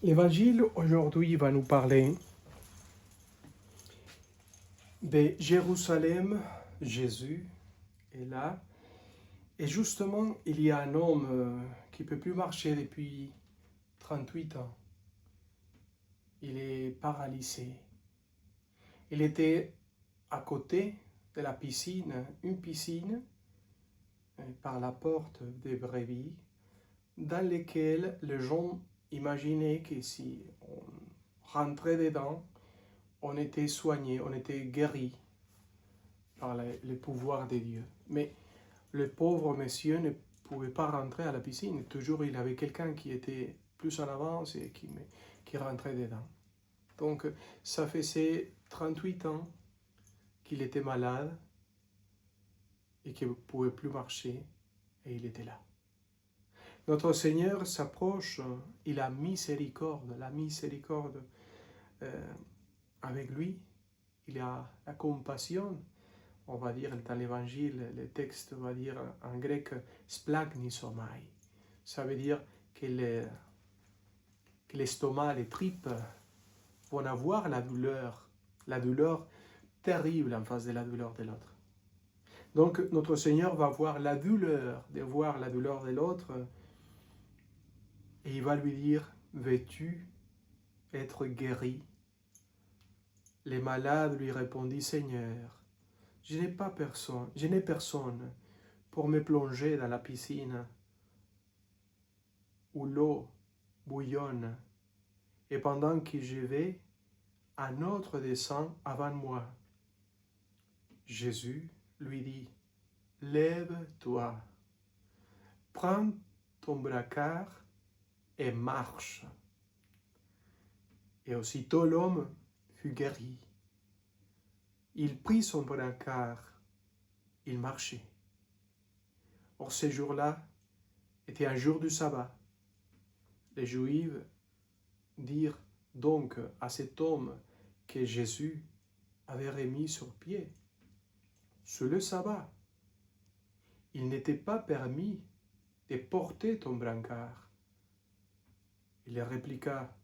L'Évangile aujourd'hui va nous parler de Jérusalem. Jésus est là. Et justement, il y a un homme qui ne peut plus marcher depuis 38 ans. Il est paralysé. Il était à côté de la piscine, une piscine par la porte des brebis, dans laquelle les gens imaginaient que si on rentrait dedans, on était soigné, on était guéri par le pouvoir de Dieu. Mais le pauvre monsieur ne pouvait pas rentrer à la piscine. Toujours, il avait quelqu'un qui était plus en avance et qui rentrait dedans. Donc, ça faisait 38 ans qu'il était malade et qu'il ne pouvait plus marcher, et il était là. Notre Seigneur s'approche, il a la miséricorde avec lui, il a la compassion. On va dire dans l'évangile, le texte va dire en grec splagnisomai. Ça veut dire que l'estomac, les tripes vont avoir la douleur terrible en face de la douleur de l'autre. Donc notre Seigneur va voir la douleur de l'autre et il va lui dire, veux-tu être guéri? Les malades lui répondit, Seigneur, je n'ai personne pour me plonger dans la piscine où l'eau bouillonne, et pendant que je vais, un autre descend avant moi. Jésus lui dit, lève-toi, prends ton brancard et marche. Et aussitôt l'homme fut guéri. Il prit son brancard, il marchait. Or, ce jour-là était un jour du sabbat. Les Juifs dirent donc à cet homme que Jésus avait remis sur pied. Sur le sabbat, il n'était pas permis de porter ton brancard. Il répliqua,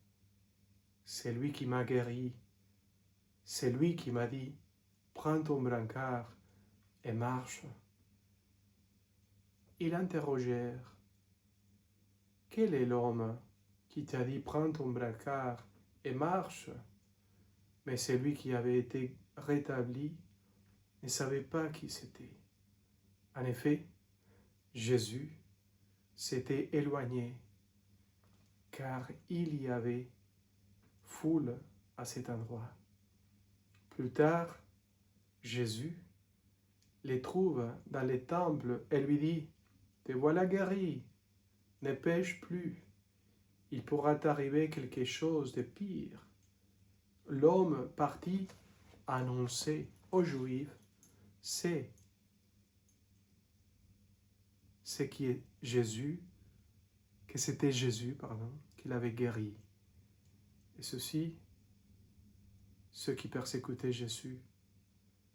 c'est lui qui m'a guéri, c'est lui qui m'a dit, prends ton brancard et marche. Ils interrogèrent, quel est l'homme qui t'a dit, prends ton brancard et marche? Mais celui qui avait été rétabli ne savait pas qui c'était. En effet, Jésus s'était éloigné, car il y avait foule à cet endroit. Plus tard, Jésus les trouve dans les temples et lui dit, te voilà guéri, ne pêche plus, il pourra t'arriver quelque chose de pire. L'homme partit annoncer aux Juifs ce qui est Jésus, que c'était Jésus, qu'il avait guéri. Et ceci, ceux qui persécutaient Jésus,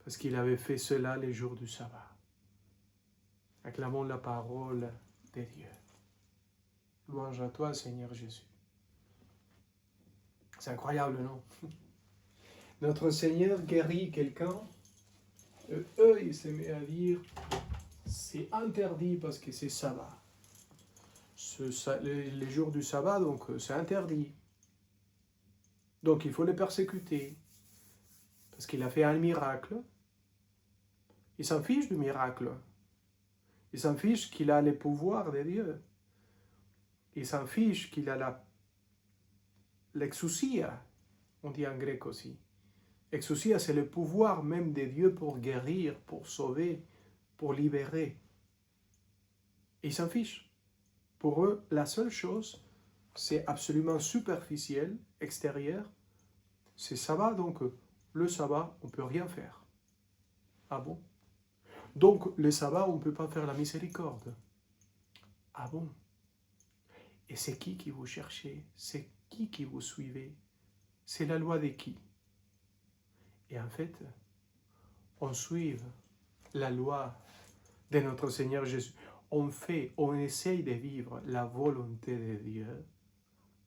parce qu'il avait fait cela les jours du sabbat. Acclamons la parole de Dieu. Louange à toi, Seigneur Jésus. C'est incroyable, non? Notre Seigneur guérit quelqu'un, eux, ils se mettent à dire, c'est interdit parce que c'est sabbat. Les jours du sabbat, donc c'est interdit. Donc il faut le persécuter, parce qu'il a fait un miracle. Il s'en fiche du miracle. Il s'en fiche qu'il a le pouvoir de Dieu. Il s'en fiche qu'il a l'exousia, on dit en grec aussi. Exousia, c'est le pouvoir même de Dieu pour guérir, pour sauver, pour libérer. Et ils s'en fichent. Pour eux, la seule chose, c'est absolument superficiel, extérieur. C'est sabbat, donc le sabbat, on ne peut rien faire. Ah bon? Donc le sabbat, on ne peut pas faire la miséricorde. Ah bon? Et c'est qui vous cherchez? C'est qui vous suivez? C'est la loi de qui? Et en fait, on suit la loi de notre Seigneur Jésus. On essaye de vivre la volonté de Dieu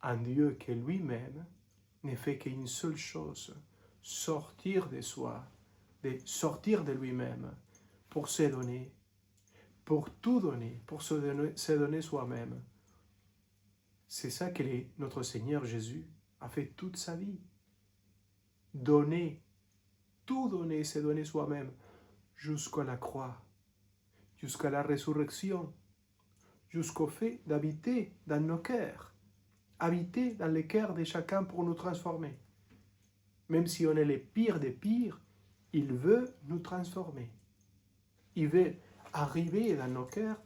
un Dieu qui lui-même ne fait qu'une seule chose, sortir de soi, de sortir de lui-même pour se donner, pour tout donner, pour se donner soi-même. C'est ça que notre Seigneur Jésus a fait toute sa vie. Donner, tout donner, se donner soi-même jusqu'à la croix, jusqu'à la résurrection, jusqu'au fait d'habiter dans nos cœurs, habiter dans les cœurs de chacun pour nous transformer. Même si on est les pires des pires, il veut nous transformer. Il veut arriver dans nos cœurs,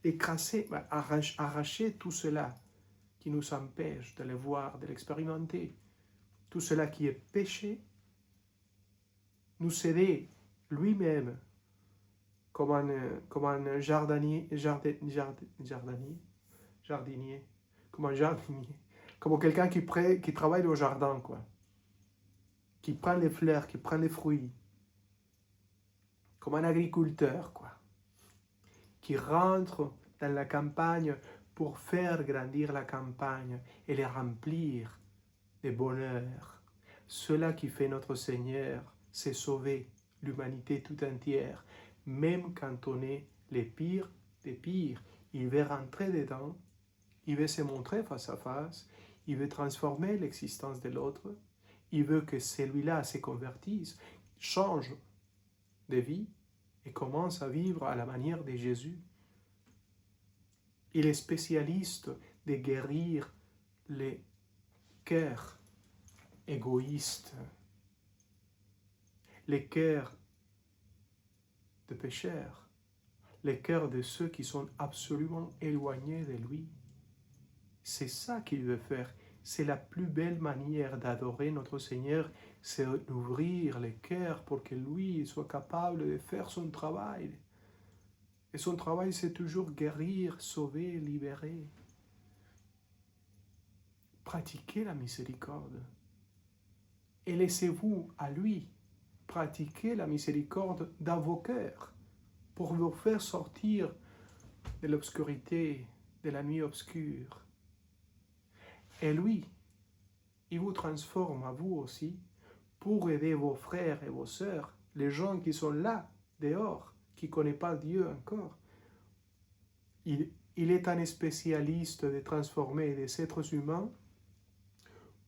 écraser, arracher tout cela qui nous empêche de le voir, de l'expérimenter, tout cela qui est péché, nous céder lui-même comme un jardinier, comme quelqu'un qui travaille au jardin, quoi, qui prend les fleurs, qui prend les fruits, comme un agriculteur, quoi, qui rentre dans la campagne pour faire grandir la campagne et les remplir de bonheur. Cela qui fait notre Seigneur, c'est sauver l'humanité tout entière, même quand on est les pires des pires. Il veut rentrer dedans, il veut se montrer face à face, il veut transformer l'existence de l'autre, il veut que celui-là se convertisse, change de vie et commence à vivre à la manière de Jésus. Il est spécialiste de guérir les cœurs égoïstes, les cœurs de pécheurs, les cœurs de ceux qui sont absolument éloignés de lui. C'est ça qu'il veut faire. C'est la plus belle manière d'adorer notre Seigneur, c'est d'ouvrir les cœurs pour que lui soit capable de faire son travail. Et son travail, c'est toujours guérir, sauver, libérer. Pratiquez la miséricorde. Et laissez-vous à lui pratiquer la miséricorde dans vos cœurs pour vous faire sortir de l'obscurité, de la nuit obscure. Et lui, il vous transforme à vous aussi pour aider vos frères et vos sœurs, les gens qui sont là, dehors, qui ne connaissent pas Dieu encore. Il est un spécialiste de transformer des êtres humains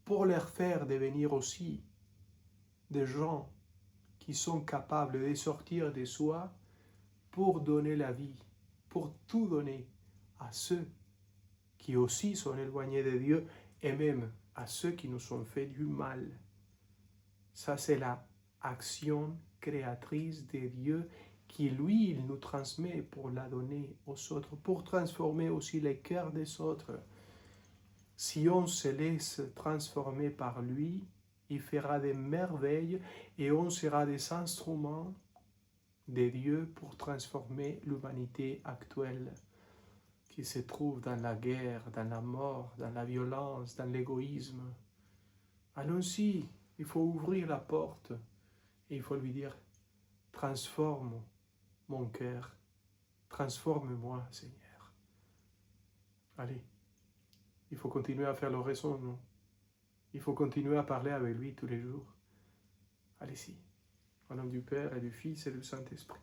pour leur faire devenir aussi des gens qui sont capables de sortir de soi pour donner la vie, pour tout donner à ceux qui aussi sont éloignés de Dieu et même à ceux qui nous ont fait du mal. Ça, c'est l'action créatrice de Dieu qui, lui, il nous transmet pour la donner aux autres, pour transformer aussi les cœurs des autres. Si on se laisse transformer par lui, il fera des merveilles et on sera des instruments de Dieu pour transformer l'humanité actuelle qui se trouve dans la guerre, dans la mort, dans la violence, dans l'égoïsme. Allons-y, il faut ouvrir la porte et il faut lui dire « Transforme mon cœur, transforme-moi, Seigneur. » Allez, il faut continuer à faire le raisonnement. Il faut continuer à parler avec lui tous les jours. Allez-y, au nom du Père et du Fils et du Saint-Esprit.